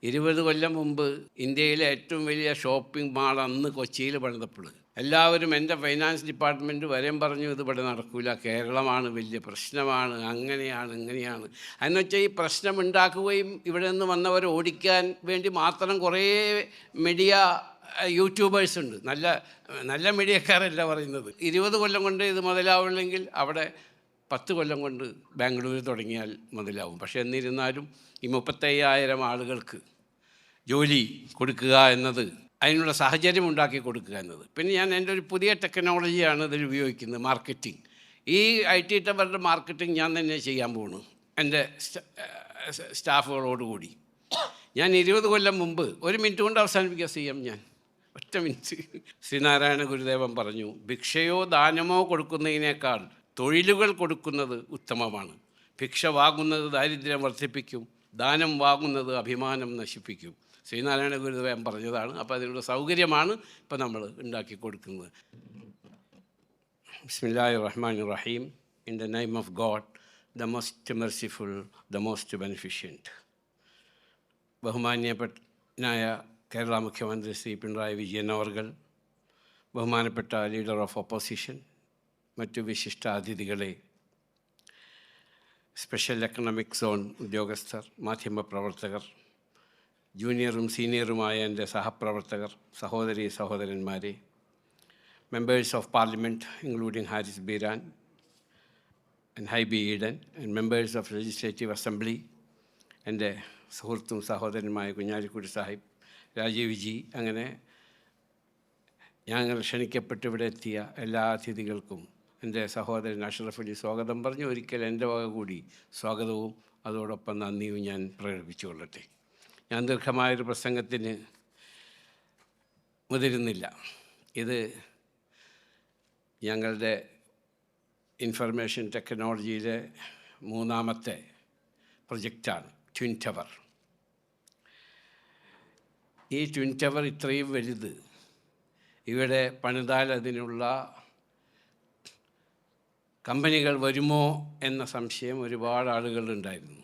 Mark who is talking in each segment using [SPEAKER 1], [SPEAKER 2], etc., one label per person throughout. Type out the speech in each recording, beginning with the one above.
[SPEAKER 1] 20 കൊല്ലം മുമ്പ് ഇന്ത്യയിലെ ഏറ്റവും വലിയ ഷോപ്പിംഗ് മാൾ അന്ന് കൊച്ചിയിൽ പണിതപ്പോൾ എല്ലാവരും എൻ്റെ ഫൈനാൻസ് ഡിപ്പാർട്ട്മെൻറ്റ് വരെയും പറഞ്ഞു ഇതിവിടെ നടക്കില്ല, കേരളമാണ് വലിയ പ്രശ്നമാണ്, അങ്ങനെയാണ് ഇങ്ങനെയാണ്. എന്ന് വെച്ചാൽ ഈ പ്രശ്നം ഉണ്ടാക്കുകയും ഇവിടെ നിന്ന് വന്നവരെ ഓടിക്കാൻ വേണ്ടി മാത്രം കുറേ മീഡിയ യൂട്യൂബേഴ്സ് ഉണ്ട്. നല്ല നല്ല മീഡിയക്കാരല്ല പറയുന്നത്. 20 കൊല്ലം കൊണ്ട് ഇത് മുതലാവില്ലെങ്കിൽ അവിടെ 10 കൊല്ലം കൊണ്ട് ബാംഗ്ലൂർ തുടങ്ങിയാൽ മുതലാവും. പക്ഷേ എന്നിരുന്നാലും ഈ 35,000 ആളുകൾക്ക് ജോലി കൊടുക്കുക എന്നത്, അതിനുള്ള സാഹചര്യം ഉണ്ടാക്കി കൊടുക്കുക എന്നത്. പിന്നെ ഞാൻ എൻ്റെ ഒരു പുതിയ ടെക്നോളജിയാണ് ഇതിൽ ഉപയോഗിക്കുന്നത്, മാർക്കറ്റിംഗ്. ഈ IT ടവറിൻ്റെ മാർക്കറ്റിംഗ് ഞാൻ തന്നെ ചെയ്യാൻ പോകുന്നു എൻ്റെ സ്റ്റാഫുകളോടുകൂടി. ഞാൻ 20 കൊല്ലം മുമ്പ്, 1 മിനിറ്റ് കൊണ്ട് അവസാനിപ്പിക്കുക CM, ഞാൻ ഒറ്റ മിനിറ്റ്. ശ്രീനാരായണ ഗുരുദേവൻ പറഞ്ഞു, ഭിക്ഷയോ ദാനമോ കൊടുക്കുന്നതിനേക്കാൾ തൊഴിലുകൾ കൊടുക്കുന്നത് ഉത്തമമാണ്. ഭിക്ഷ വാങ്ങുന്നത് ദാരിദ്ര്യം വർദ്ധിപ്പിക്കും, ദാനം വാങ്ങുന്നത് അഭിമാനം നശിപ്പിക്കും. ശ്രീനാരായണ ഗുരുദേവൻ പറഞ്ഞതാണ്. അപ്പോൾ അതിനുള്ള സൗകര്യമാണ് ഇപ്പോൾ നമ്മൾ ഉണ്ടാക്കി കൊടുക്കുന്നത്. ബിസ്മില്ലാഹിർ റഹ്മാനിർ റഹീം. In the name of god, the most merciful, the most beneficent. ബഹുമാന്യനായ കേരള മുഖ്യമന്ത്രി ശ്രീ പിണറായി വിജയൻ അവർകൾ, ബഹുമാനപ്പെട്ട ലീഡർ ഓഫ് ഓപ്പോസിഷൻ, മറ്റു വിശിഷ്ടാതിഥികളെ, സ്പെഷ്യൽ എക്കണോമിക് സോൺ ഉദ്യോഗസ്ഥർ, മാധ്യമപ്രവർത്തകർ, ജൂനിയറും സീനിയറുമായ എൻ്റെ സഹപ്രവർത്തകർ, സഹോദരി സഹോദരന്മാരെ, members of parliament including Haris Beeran and Hibi Eden, and members of legislative assembly, എൻ്റെ സുഹൃത്തും സഹോദരനുമായ കുഞ്ഞാലിക്കുട്ടി സാഹിബ്, രാജീവ് ജി, അങ്ങനെ ഞങ്ങൾ ക്ഷണിക്കപ്പെട്ട് ഇവിടെ എത്തിയ എല്ലാ അതിഥികൾക്കും എൻ്റെ സഹോദരൻ അഷ്റഫ് അലി സ്വാഗതം പറഞ്ഞു. ഒരിക്കൽ എൻ്റെ വക കൂടി സ്വാഗതവും അതോടൊപ്പം നന്ദിയും ഞാൻ പ്രകടിപ്പിച്ചുകൊള്ളട്ടെ. ഞാൻ ദീർഘമായൊരു പ്രസംഗത്തിന് മുതിരുന്നില്ല. ഇത് ഞങ്ങളുടെ ഇൻഫർമേഷൻ ടെക്നോളജിയിലെ 3ാമത്തെ പ്രൊജക്റ്റാണ്, ട്വിൻ ടവർ. ഈ ട്വിൻ ടവർ ഇത്രയും വലുത് ഇവിടെ പണിതാൽ അതിനുള്ള കമ്പനികൾ വരുമോ എന്ന സംശയം ഒരുപാട് ആളുകളുണ്ടായിരുന്നു.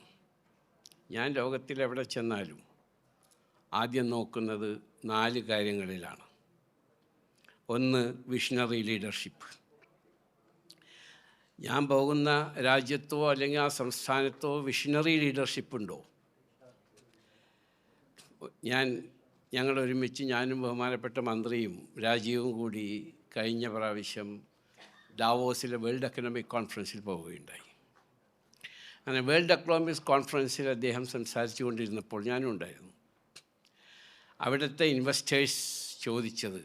[SPEAKER 1] ഞാൻ ലോകത്തിൽ എവിടെ ചെന്നാലും ആദ്യം നോക്കുന്നത് 4 കാര്യങ്ങളിലാണ്. ഒന്ന്, വിഷണറി ലീഡർഷിപ്പ്. ഞാൻ പോകുന്ന രാജ്യത്തോ അല്ലെങ്കിൽ ആ സംസ്ഥാനത്തോ വിഷണറി ലീഡർഷിപ്പ് ഉണ്ടോ? ഞങ്ങൾ ഒരുമിച്ച്, ഞാനും ബഹുമാനപ്പെട്ട മന്ത്രിയും രാജീവും കൂടി കഴിഞ്ഞ പ്രാവശ്യം ഡാവോസിലെ വേൾഡ് എക്കണോമിക് കോൺഫറൻസിൽ പോവുകയുണ്ടായി. അങ്ങനെ വേൾഡ് എക്കണോമിക് കോൺഫറൻസിൽ അദ്ദേഹം സംസാരിച്ചു കൊണ്ടിരുന്നപ്പോൾ ഞാനും ഉണ്ടായിരുന്നു. അവിടുത്തെ ഇൻവെസ്റ്റേഴ്സ് ചോദിച്ചത്,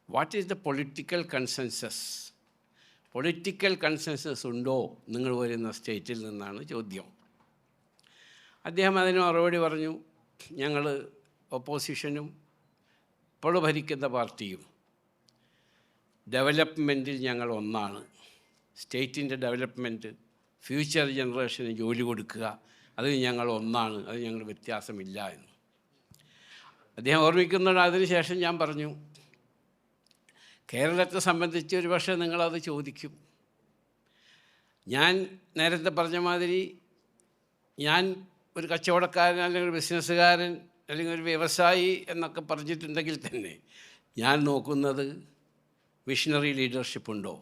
[SPEAKER 1] what is the political consensus? Political consensus ഉണ്ടോ നിങ്ങൾ വരുന്ന സ്റ്റേറ്റിൽ നിന്നാണ് ചോദ്യം. അദ്ദേഹം അതിന് മറുപടി പറഞ്ഞു, ഞങ്ങൾ ഓപ്പോസിഷനും ഇപ്പോൾ ഭരിക്കുന്ന പാർട്ടിയും ഡെവലപ്മെൻറ്റിൽ ഞങ്ങൾ ഒന്നാണ്. സ്റ്റേറ്റിൻ്റെ ഡെവലപ്മെൻറ്റ്, ഫ്യൂച്ചർ ജനറേഷന് ജോലി കൊടുക്കുക, അതിൽ ഞങ്ങൾ ഒന്നാണ്, അത് ഞങ്ങൾ വ്യത്യാസമില്ല എന്ന് അദ്ദേഹം ഓർമ്മിക്കുന്നുണ്ട്. അതിനുശേഷം ഞാൻ പറഞ്ഞു, കേരളത്തെ സംബന്ധിച്ച് ഒരു പക്ഷേ നിങ്ങളത് ചോദിക്കും. ഞാൻ നേരത്തെ പറഞ്ഞ മാതിരി, ഞാൻ ഒരു കച്ചവടക്കാരൻ അല്ലെങ്കിൽ ഒരു ബിസിനസ്സുകാരൻ അല്ലെങ്കിൽ ഒരു വ്യവസായി എന്നൊക്കെ പറഞ്ഞിട്ടുണ്ടെങ്കിൽ തന്നെ ഞാൻ നോക്കുന്നത് വിഷണറി ലീഡർഷിപ്പ് ഉണ്ടോ.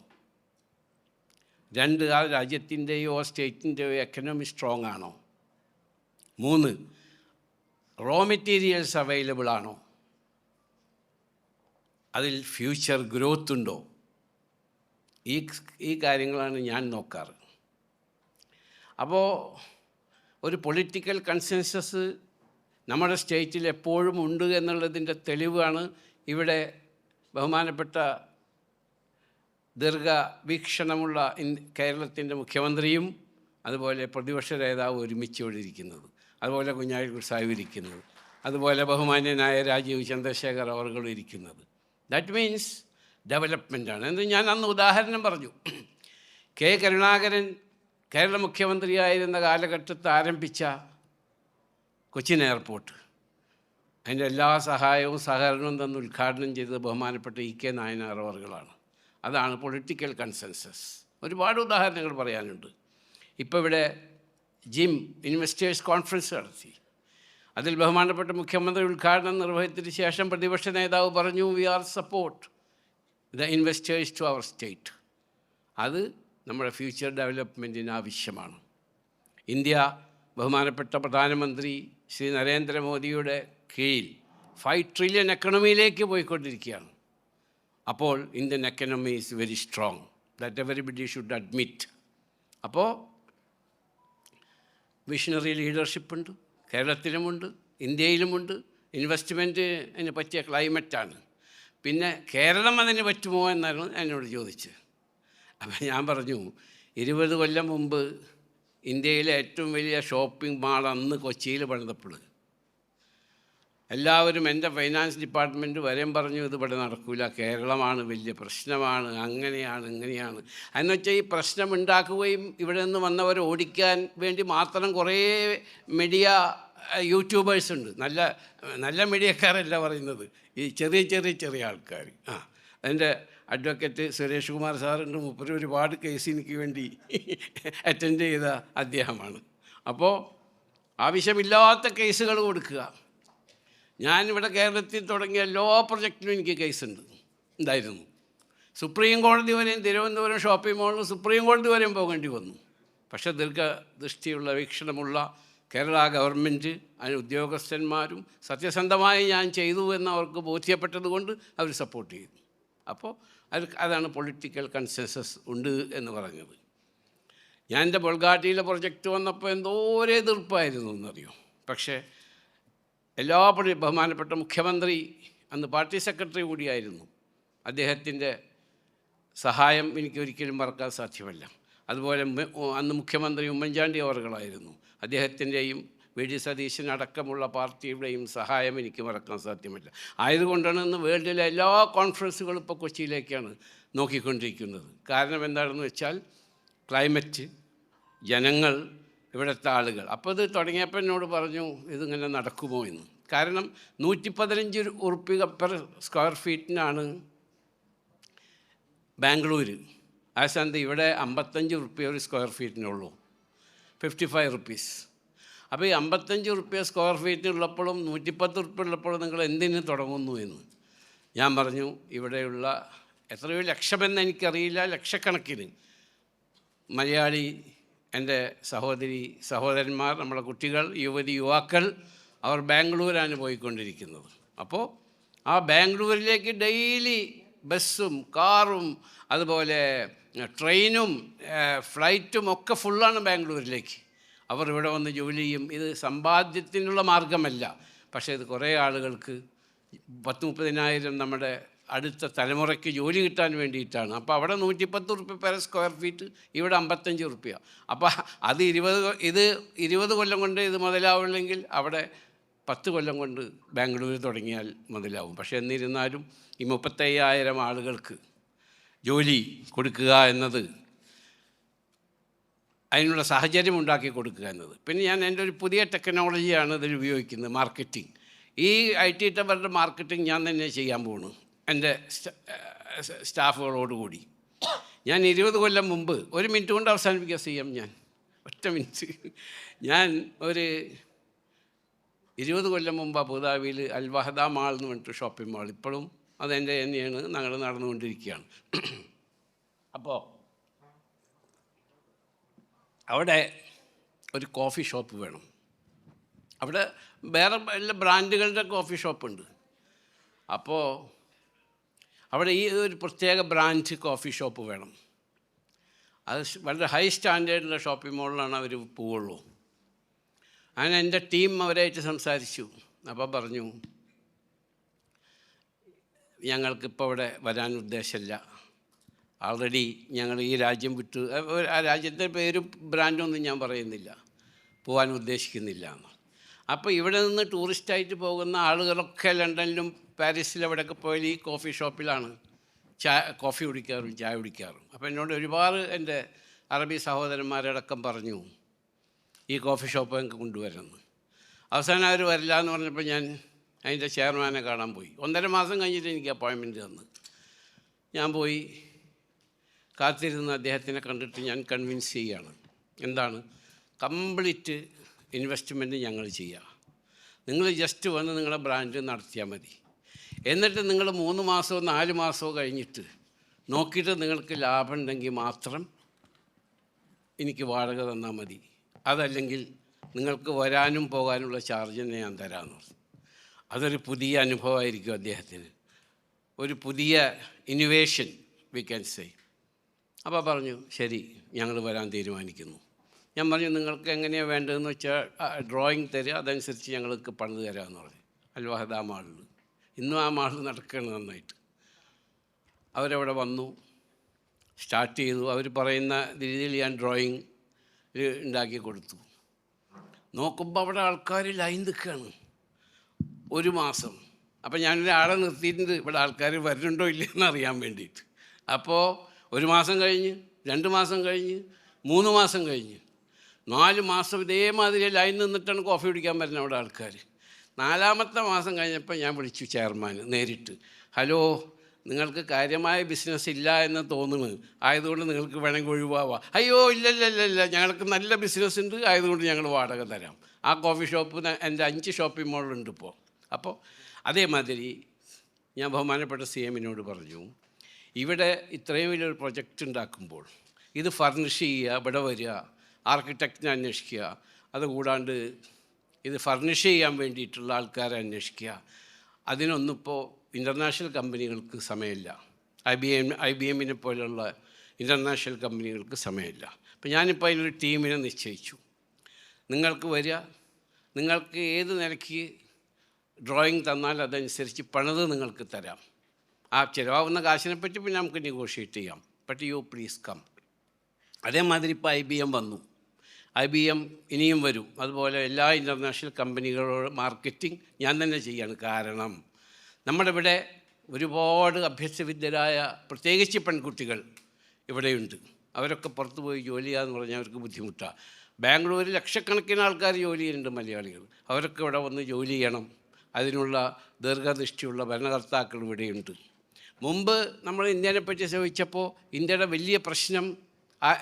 [SPEAKER 1] 2, ആ രാജ്യത്തിൻ്റെയോ സ്റ്റേറ്റിൻ്റെയോ എക്കണോമി സ്ട്രോങ് ആണോ. 3, റോ മെറ്റീരിയൽസ് അവൈലബിൾ ആണോ, അതിൽ ഫ്യൂച്ചർ ഗ്രോത്ത് ഉണ്ടോ. ഈ കാര്യങ്ങളാണ് ഞാൻ നോക്കാറ്. അപ്പോൾ ഒരു പൊളിറ്റിക്കൽ കൺസെൻസസ് നമ്മുടെ സ്റ്റേറ്റിൽ എപ്പോഴും ഉണ്ട് എന്നുള്ളതിൻ്റെ തെളിവാണ് ഇവിടെ ബഹുമാനപ്പെട്ട ദീർഘവീക്ഷണമുള്ള കേരളത്തിൻ്റെ മുഖ്യമന്ത്രിയും അതുപോലെ പ്രതിപക്ഷ നേതാവ് ഒരുമിച്ചോടിരിക്കുന്നത്, അതുപോലെ കുഞ്ഞാലിക്കുട്ടി സാഹിബ് ഇരിക്കുന്നത്, അതുപോലെ ബഹുമാന്യനായ രാജീവ് ചന്ദ്രശേഖർ അവർകളും ഇരിക്കുന്നത്. ദാറ്റ് മീൻസ് ഡെവലപ്മെൻറ്റാണ്. എന്ന് ഞാൻ അന്ന് ഉദാഹരണം പറഞ്ഞു. കെ കരുണാകരൻ കേരള മുഖ്യമന്ത്രിയായിരുന്ന കാലഘട്ടത്തിൽ ആരംഭിച്ച കൊച്ചിൻ എയർപോർട്ട്, അതിൻ്റെ എല്ലാ സഹായവും സഹകരണവും തന്ന് ഉദ്ഘാടനം ചെയ്തത് ബഹുമാനപ്പെട്ട EK നായനാർ അവർകളാണ്. അതാണ് പൊളിറ്റിക്കൽ കൺസെൻസസ്. ഒരുപാട് ഉദാഹരണങ്ങൾ പറയാനുണ്ട്. ഇപ്പോൾ ഇവിടെ ജിം ഇൻവെസ്റ്റേഴ്സ് കോൺഫറൻസ് നടത്തി. അതിൽ ബഹുമാനപ്പെട്ട മുഖ്യമന്ത്രി ഉദ്ഘാടനം നിർവഹിച്ചതിന് ശേഷം പ്രതിപക്ഷ നേതാവ് പറഞ്ഞു, we are support the investors to our state. അത് നമ്മുടെ ഫ്യൂച്ചർ ഡെവലപ്മെൻറ്റിന് ആവശ്യമാണ്. ഇന്ത്യ ബഹുമാനപ്പെട്ട പ്രധാനമന്ത്രി ശ്രീ നരേന്ദ്രമോദിയുടെ കീഴിൽ 5 ട്രില്യൺ എക്കണമിയിലേക്ക് പോയിക്കൊണ്ടിരിക്കുകയാണ്. അപ്പോൾ Indian economy is very strong, that everybody should admit. അപ്പോൾ വിഷണറി ലീഡർഷിപ്പുണ്ട്, കേരളത്തിലുമുണ്ട്, ഇന്ത്യയിലുമുണ്ട്. ഇൻവെസ്റ്റ്മെൻറ്റിന് പറ്റിയ ക്ലൈമറ്റാണ്. പിന്നെ കേരളം അതിന് പറ്റുമോ എന്നാണ് എന്നോട് ചോദിച്ചത്. അപ്പം ഞാൻ പറഞ്ഞു, 20 കൊല്ലം മുമ്പ് ഇന്ത്യയിലെ ഏറ്റവും വലിയ ഷോപ്പിംഗ് മാൾ അന്ന് കൊച്ചിയിൽ പണിതപ്പോൾ എല്ലാവരും എൻ്റെ ഫൈനാൻസ് ഡിപ്പാർട്ട്മെൻറ്റ് വരെയും പറഞ്ഞു, ഇത് ഇവിടെ നടക്കില്ല, കേരളമാണ് വലിയ പ്രശ്നമാണ്, അങ്ങനെയാണ് ഇങ്ങനെയാണ്. എന്ന് വെച്ചാൽ ഈ പ്രശ്നം ഉണ്ടാക്കുകയും ഇവിടെ നിന്ന് വന്നവരെ ഓടിക്കാൻ വേണ്ടി മാത്രം കുറേ മീഡിയ യൂട്യൂബേഴ്സ് ഉണ്ട്. നല്ല നല്ല മീഡിയക്കാരല്ല പറയുന്നത്, ഈ ചെറിയ ആൾക്കാർ. അതിൻ്റെ അഡ്വക്കേറ്റ് സുരേഷ് കുമാർ സാറുണ്ട്, മൂപ്പര് ഒരുപാട് കേസ് എനിക്ക് വേണ്ടി അറ്റൻഡ് ചെയ്ത അദ്ദേഹമാണ്. അപ്പോൾ ആവശ്യമില്ലാത്ത കേസുകൾ കൊടുക്കുക. ഞാനിവിടെ കേരളത്തിൽ തുടങ്ങിയ എല്ലാ പ്രൊജക്റ്റിനും എനിക്ക് ഉണ്ടായിരുന്നു. സുപ്രീം കോടതി വരെയും തിരുവനന്തപുരം ഷോപ്പിംഗ് മാളിൽ സുപ്രീം കോടതി വരെയും പോകേണ്ടി വന്നു. പക്ഷേ ദീർഘദൃഷ്ടിയുള്ള വീക്ഷണമുള്ള കേരള ഗവൺമെൻറ്, അതിന് ഉദ്യോഗസ്ഥന്മാരും സത്യസന്ധമായി ഞാൻ ചെയ്തു എന്ന് അവർക്ക് ബോധ്യപ്പെട്ടത് കൊണ്ട് അവർ സപ്പോർട്ട് ചെയ്തു. അപ്പോൾ അതാണ് പൊളിറ്റിക്കൽ കൺസെൻസസ് ഉണ്ട് എന്ന് പറഞ്ഞത്. ഞാൻ എൻ്റെ ബൊൾഗാട്ടിയിലെ പ്രൊജക്റ്റ് വന്നപ്പോൾ എന്തോരം എതിർപ്പായിരുന്നു എന്നറിയോ. പക്ഷേ ബഹുമാനപ്പെട്ട മുഖ്യമന്ത്രി അന്ന് പാർട്ടി സെക്രട്ടറി കൂടിയായിരുന്നു, അദ്ദേഹത്തിൻ്റെ സഹായം എനിക്ക് ഒരിക്കലും മറക്കാൻ സാധ്യമല്ല. അതുപോലെ അന്ന് മുഖ്യമന്ത്രി ഉമ്മൻചാണ്ടി അവർകളായിരുന്നു, അദ്ദേഹത്തിൻ്റെയും വി ഡി സതീശൻ അടക്കമുള്ള പാർട്ടിയുടെയും സഹായം എനിക്ക് മറക്കാൻ സാധ്യമല്ല. ആയതുകൊണ്ടാണ് ഇന്ന് വേൾഡിലെ എല്ലാ കോൺഫറൻസുകളും ഇപ്പോൾ കൊച്ചിയിലേക്കാണ് നോക്കിക്കൊണ്ടിരിക്കുന്നത്. കാരണം എന്താണെന്ന് വെച്ചാൽ ക്ലൈമറ്റ്, ജനങ്ങൾ, ഇവിടുത്തെ ആളുകൾ. അപ്പോൾ ഇത് തുടങ്ങിയപ്പോൾ എന്നോട് പറഞ്ഞു, ഇതിങ്ങനെ നടക്കുമോ എന്ന്. കാരണം 115 ഉറുപ്പിക പെർ സ്ക്വയർ ഫീറ്റിനാണ് ബാംഗ്ലൂർ. ആ സ്ഥാനത്ത് ഇവിടെ 55 ഉറുപ്പിക ഒരു സ്ക്വയർ ഫീറ്റിനുള്ളൂ, 55 റുപ്പീസ്. അപ്പോൾ ഈ 55 ഉറുപ്പിക സ്ക്വയർ ഫീറ്റിനുള്ളപ്പോഴും 110 ഉറുപ്പിക ഉള്ളപ്പോഴും നിങ്ങൾ എന്തിന് തുടങ്ങുന്നു എന്ന് ഞാൻ പറഞ്ഞു. ഇവിടെയുള്ള എത്രയോ ലക്ഷമെന്ന് എനിക്കറിയില്ല, ലക്ഷക്കണക്കിന് മലയാളി എൻ്റെ സഹോദരന്മാർ, നമ്മളെ കുട്ടികൾ, യുവാക്കൾ, അവർ ബാംഗ്ലൂരാണ് പോയിക്കൊണ്ടിരിക്കുന്നത്. അപ്പോൾ ആ ബാംഗ്ലൂരിലേക്ക് ഡെയിലി ബസ്സും കാറും അതുപോലെ ട്രെയിനും ഫ്ലൈറ്റും ഒക്കെ ഫുള്ളാണ് ബാംഗ്ലൂരിലേക്ക്. അവർ ഇവിടെ വന്ന് ജോലി ചെയ്യും. ഇത് സമ്പാദ്യത്തിനുള്ള മാർഗമല്ല, പക്ഷേ ഇത് കുറേ ആളുകൾക്ക് 10-30,000 നമ്മുടെ അടുത്ത തലമുറയ്ക്ക് ജോലി കിട്ടാൻ വേണ്ടിയിട്ടാണ്. അപ്പോൾ അവിടെ 110 ഉറുപ്പിക പെർ സ്ക്വയർ ഫീറ്റ്, ഇവിടെ 55 ഉറുപ്പിക. അപ്പോൾ അത് 20 കൊല്ലം കൊണ്ട് ഇത് മുതലാവില്ലെങ്കിൽ അവിടെ 10 കൊല്ലം കൊണ്ട് ബാംഗ്ലൂർ തുടങ്ങിയാൽ മുതലാവും. പക്ഷേ എന്നിരുന്നാലും ഈ 35,000 ആളുകൾക്ക് ജോലി കൊടുക്കുക എന്നത്, അതിനുള്ള സാഹചര്യം ഉണ്ടാക്കി കൊടുക്കുക എന്നത്. പിന്നെ ഞാൻ എൻ്റെ ഒരു പുതിയ ടെക്നോളജിയാണ് ഇതിൽ ഉപയോഗിക്കുന്നത്, മാർക്കറ്റിംഗ്. ഈ IT ടവറിൻ്റെ മാർക്കറ്റിംഗ് ഞാൻ തന്നെ ചെയ്യാൻ പോകുന്നു എൻ്റെ സ്റ്റാഫുകളോടുകൂടി. ഞാൻ 20 കൊല്ലം മുമ്പ്, 1 മിനിറ്റ് കൊണ്ട് അവസാനിപ്പിക്കുക ചെയ്യാം, ഞാൻ ഒറ്റ മിനിറ്റ്. ഞാൻ ഒരു 20 കൊല്ലം മുമ്പ് അബുദാബിയിൽ അൽ വഹദ മാൾ എന്ന് പറഞ്ഞിട്ട് ഷോപ്പിംഗ് മാൾ, ഇപ്പോഴും അതെൻ്റെ തന്നെയാണ്, ഞങ്ങൾ നടന്നുകൊണ്ടിരിക്കുകയാണ്. അപ്പോൾ അവിടെ ഒരു കോഫി ഷോപ്പ് വേണം. അവിടെ വേറെ എല്ലാ ബ്രാൻഡുകളുടെ കോഫി ഷോപ്പുണ്ട്. അപ്പോൾ അവിടെ ഈ ഒരു പ്രത്യേക ബ്രാൻഡ് കോഫി ഷോപ്പ് വേണം. അത് വളരെ ഹൈ സ്റ്റാൻഡേർഡുള്ള ഷോപ്പിംഗ് മോളിലാണ് അവർ പോവുള്ളൂ. അങ്ങനെ എൻ്റെ ടീം അവരായിട്ട് സംസാരിച്ചു. അപ്പോൾ പറഞ്ഞു, ഞങ്ങൾക്കിപ്പോൾ ഇവിടെ വരാൻ ഉദ്ദേശമില്ല, ആൾറെഡി ഞങ്ങൾ ഈ രാജ്യം വിട്ടു, ആ രാജ്യത്തെ പേരും ബ്രാൻഡൊന്നും ഞാൻ പറയുന്നില്ല, പോകാൻ ഉദ്ദേശിക്കുന്നില്ല എന്ന്. അപ്പോൾ ഇവിടെ നിന്ന് ടൂറിസ്റ്റായിട്ട് പോകുന്ന ആളുകളൊക്കെ ലണ്ടനിലും പാരീസിലും എവിടെയൊക്കെ പോയാൽ ഈ കോഫി ഷോപ്പിലാണ് കോഫി കുടിക്കാറും ചായ കുടിക്കാറും. അപ്പോൾ എന്നോട് ഒരുപാട് എൻ്റെ അറബി സഹോദരന്മാരടക്കം പറഞ്ഞു, ഈ കോഫി ഷോപ്പ് ഞങ്ങൾക്ക് കൊണ്ടുവരുന്നു. അവസാനം അവർ വരില്ല എന്ന് പറഞ്ഞപ്പോൾ ഞാൻ അതിൻ്റെ ചെയർമാനെ കാണാൻ പോയി. 1.5 മാസം കഴിഞ്ഞിട്ട് എനിക്ക് അപ്പോയിൻമെൻറ്റ് തന്നു. ഞാൻ പോയി കാത്തിരുന്ന് അദ്ദേഹത്തിനെ കണ്ടിട്ട് ഞാൻ കൺവിൻസ് ചെയ്യുകയാണ്. എന്താണ്? കംപ്ലീറ്റ് ഇൻവെസ്റ്റ്മെൻറ്റ് ഞങ്ങൾ ചെയ്യുക, നിങ്ങൾ ജസ്റ്റ് വന്ന് നിങ്ങളുടെ ബ്രാൻഡ് നടത്തിയാൽ മതി. എന്നിട്ട് നിങ്ങൾ 3 മാസമോ 4 മാസമോ കഴിഞ്ഞിട്ട് നോക്കിയിട്ട് നിങ്ങൾക്ക് ലാഭം ഉണ്ടെങ്കിൽ മാത്രം എനിക്ക് വാടക തന്നാൽ മതി. അതല്ലെങ്കിൽ നിങ്ങൾക്ക് വരാനും പോകാനുള്ള ചാർജ് തന്നെ ഞാൻ തരാമെന്ന് പറഞ്ഞു. അതൊരു പുതിയ അനുഭവമായിരിക്കും അദ്ദേഹത്തിന്, ഒരു പുതിയ ഇന്നോവേഷൻ വി ക്യാൻ സേ. അപ്പോൾ പറഞ്ഞു ശരി, ഞങ്ങൾ വരാൻ തീരുമാനിക്കുന്നു. ഞാൻ പറഞ്ഞു നിങ്ങൾക്ക് എങ്ങനെയാണ് വേണ്ടതെന്ന് വെച്ചാൽ ഡ്രോയിങ് തരിക, അതനുസരിച്ച് ഞങ്ങൾക്ക് പണിത് തരാമെന്ന് പറഞ്ഞു. അൽവാഹദ മാളിൽ ഇന്നും ആ മാളിൽ നടക്കുകയാണ് നന്നായിട്ട്. അവരവിടെ വന്നു, സ്റ്റാർട്ട് ചെയ്തു. അവർ പറയുന്ന രീതിയിൽ ഞാൻ ഡ്രോയിങ് ഉണ്ടാക്കി കൊടുത്തു. നോക്കുമ്പോൾ അവിടെ ആൾക്കാർ ലൈൻ നിൽക്കുകയാണ് 1 മാസം. അപ്പോൾ ഞാനൊരാളെ നിർത്തിയിട്ടുണ്ട് ഇവിടെ ആൾക്കാർ വരുന്നുണ്ടോ ഇല്ലയെന്ന് അറിയാൻ വേണ്ടിയിട്ട്. അപ്പോൾ 1 മാസം കഴിഞ്ഞ്, 2 മാസം കഴിഞ്ഞ്, 3 മാസം കഴിഞ്ഞ്, 4 മാസം ഇതേമാതിരി ലൈൻ നിന്നിട്ടാണ് കോഫി കുടിക്കാൻ വരുന്നത് അവിടെ ആൾക്കാർ. 4ാമത്തെ മാസം കഴിഞ്ഞപ്പോൾ ഞാൻ വിളിച്ചു ചെയർമാൻ നേരിട്ട്. ഹലോ, നിങ്ങൾക്ക് കാര്യമായ ബിസിനസ് ഇല്ല എന്ന് തോന്നുന്നു, ആയതുകൊണ്ട് നിങ്ങൾക്ക് വേണമെങ്കിൽ ഒഴിവാവാം. അയ്യോ ഇല്ല, ഞങ്ങൾക്ക് നല്ല ബിസിനസ് ഉണ്ട്, ആയതുകൊണ്ട് ഞങ്ങൾ വാടക തരാം. ആ കോഫി ഷോപ്പ് എൻ്റെ 5 ഷോപ്പിംഗ് മോളുണ്ട് ഇപ്പോൾ. അപ്പോൾ അതേമാതിരി ഞാൻ ബഹുമാനപ്പെട്ട CM പറഞ്ഞു, ഇവിടെ ഇത്രയും വലിയൊരു പ്രൊജക്റ്റ് ഉണ്ടാക്കുമ്പോൾ ഇത് ഫർണിഷ് ചെയ്യുക, ഇവിടെ വരിക, ആർക്കിടെക്റ്റിനെ അന്വേഷിക്കുക, അതുകൂടാണ്ട് ഇത് ഫർണിഷ് ചെയ്യാൻ വേണ്ടിയിട്ടുള്ള ആൾക്കാരെ അന്വേഷിക്കുക, അതിനൊന്നിപ്പോൾ ഇൻ്റർനാഷണൽ കമ്പനികൾക്ക് സമയമില്ല. IBM പോലുള്ള ഇൻ്റർനാഷണൽ കമ്പനികൾക്ക് സമയമില്ല. അപ്പോൾ ഞാനിപ്പോൾ അതിനൊരു ടീമിനെ നിശ്ചയിച്ചു. നിങ്ങൾക്ക് വരിക, നിങ്ങൾക്ക് ഏത് നിലയ്ക്ക് ഡ്രോയിങ് തന്നാൽ അതനുസരിച്ച് പണിത് നിങ്ങൾക്ക് തരാം. ആ ചിലവാകുന്ന കാശിനെപ്പറ്റി പിന്നെ നമുക്ക് നെഗോഷിയേറ്റ് ചെയ്യാം. But you please come. അതേമാതിരി ഇപ്പോൾ IBM വന്നു. IBM ഇനിയും വരും. അതുപോലെ എല്ലാ ഇൻ്റർനാഷണൽ കമ്പനികളോട് മാർക്കറ്റിംഗ് ഞാൻ തന്നെ ചെയ്യാണ്. കാരണം നമ്മുടെ ഇവിടെ ഒരുപാട് അഭ്യസ്തവിദ്യരായ പ്രത്യേകിച്ച് പെൺകുട്ടികൾ ഇവിടെയുണ്ട്. അവരൊക്കെ പുറത്ത് പോയി ജോലി ചെയ്യാന്ന് പറഞ്ഞാൽ അവർക്ക് ബുദ്ധിമുട്ടാണ്. ബാംഗ്ലൂരിൽ ലക്ഷക്കണക്കിന് ആൾക്കാർ ജോലി ചെയ്യുന്നുണ്ട്, മലയാളികൾ. അവരൊക്കെ ഇവിടെ വന്ന് ജോലി ചെയ്യണം. അതിനുള്ള ദീർഘദൃഷ്ടിയുള്ള ഭരണകർത്താക്കൾ ഇവിടെയുണ്ട്. മുമ്പ് നമ്മൾ ഇന്ത്യനെ പറ്റി ചോദിച്ചപ്പോൾ ഇന്ത്യയുടെ വലിയ പ്രശ്നം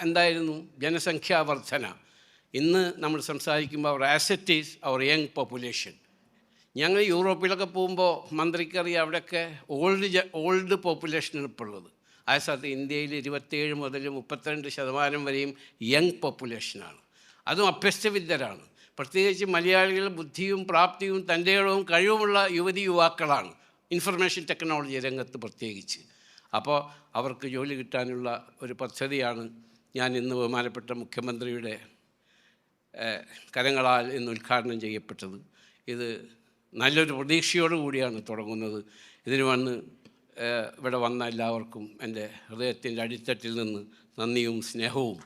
[SPEAKER 1] എന്തായിരുന്നു? ജനസംഖ്യാവർധന. ഇന്ന് നമ്മൾ സംസാരിക്കുമ്പോൾ our asset is our young population. ഞങ്ങൾ യൂറോപ്പിലൊക്കെ പോകുമ്പോൾ മന്ത്രിക്കറിയാം അവിടെയൊക്കെ ഓൾഡ് പോപ്പുലേഷനാണ് ഇപ്പോൾ ഉള്ളത്. ആ സ്ഥലത്ത് ഇന്ത്യയിൽ 27 മുതൽ 32% വരെയും യങ് പോപ്പുലേഷനാണ്. അതും അഭ്യസ്തവിദ്യരാണ്. പ്രത്യേകിച്ച് മലയാളികൾ ബുദ്ധിയും പ്രാപ്തിയും തൻ്റെയിടവും കഴിവുമുള്ള യുവാക്കളാണ്, ഇൻഫർമേഷൻ ടെക്നോളജി രംഗത്ത് പ്രത്യേകിച്ച്. അപ്പോൾ അവർക്ക് ജോലി കിട്ടാനുള്ള ഒരു പദ്ധതിയാണ് ഞാൻ ഇന്ന് ബഹുമാനപ്പെട്ട മുഖ്യമന്ത്രിയുടെ കരങ്ങളാൽ ഇന്ന് ഉദ്ഘാടനം ചെയ്യപ്പെട്ടത്. ഇത് നല്ലൊരു പ്രതീക്ഷയോടു കൂടിയാണ് തുടങ്ങുന്നത്. ഇതിന് ഇവിടെ വന്ന എല്ലാവർക്കും എൻ്റെ ഹൃദയത്തിൻ്റെ അടിത്തട്ടിൽ നിന്ന് നന്ദിയും സ്നേഹവും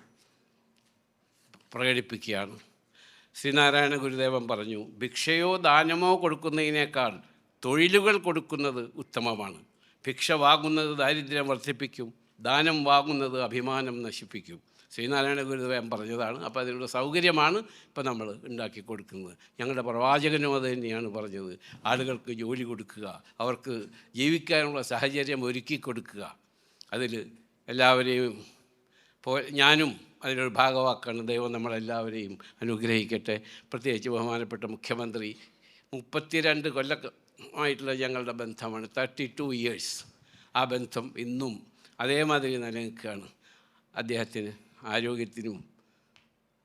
[SPEAKER 1] പ്രകടിപ്പിക്കുകയാണ്. ശ്രീനാരായണ ഗുരുദേവൻ പറഞ്ഞു, ഭിക്ഷയോ ദാനമോ കൊടുക്കുന്നതിനേക്കാൾ തൊഴിലുകൾ കൊടുക്കുന്നത് ഉത്തമമാണ്. ഭിക്ഷ വാങ്ങുന്നത് ദാരിദ്ര്യം വർദ്ധിപ്പിക്കും, ദാനം വാങ്ങുന്നത് അഭിമാനം നശിപ്പിക്കും. ശ്രീനാരായണ ഗുരുദേവൻ പറഞ്ഞതാണ്. അപ്പോൾ അതിനുള്ള സൗകര്യമാണ് ഇപ്പോൾ നമ്മൾ ഉണ്ടാക്കി കൊടുക്കുന്നത്. ഞങ്ങളുടെ പ്രവാചകനും അത് തന്നെയാണ് പറഞ്ഞത്. ആളുകൾക്ക് ജോലി കൊടുക്കുക, അവർക്ക് ജീവിക്കാനുള്ള സാഹചര്യം ഒരുക്കി കൊടുക്കുക. അതിൽ എല്ലാവരെയും ഞാനും അതിലൊരു ഭാഗവാക്കാണ്. ദൈവം നമ്മളെല്ലാവരെയും അനുഗ്രഹിക്കട്ടെ. പ്രത്യേകിച്ച് ബഹുമാനപ്പെട്ട മുഖ്യമന്ത്രി 32 കൊല്ലമായിട്ടുള്ള ഞങ്ങളുടെ ബന്ധമാണ്, 32 ഇയേഴ്സ്. ആ ബന്ധം ഇന്നും അതേമാതിരി നിലനിൽക്കുകയാണ്. അദ്ദേഹത്തിന് ആരോഗ്യത്തിനും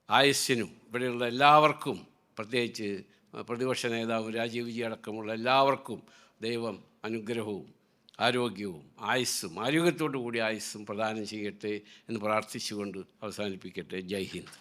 [SPEAKER 1] ആയുസ്സിനും ഇവിടെയുള്ള എല്ലാവർക്കും, പ്രത്യേകിച്ച് പ്രതിപക്ഷ നേതാവും രാജീവ് ജി അടക്കമുള്ള എല്ലാവർക്കും ദൈവം അനുഗ്രഹവും ആരോഗ്യവും ആയുസ്സും ആരോഗ്യത്തോടു കൂടി ആയുസ്സും പ്രദാനം ചെയ്യട്ടെ എന്ന് പ്രാർത്ഥിച്ചുകൊണ്ട് അവസാനിപ്പിക്കട്ടെ. ജയ് ഹിന്ദ്.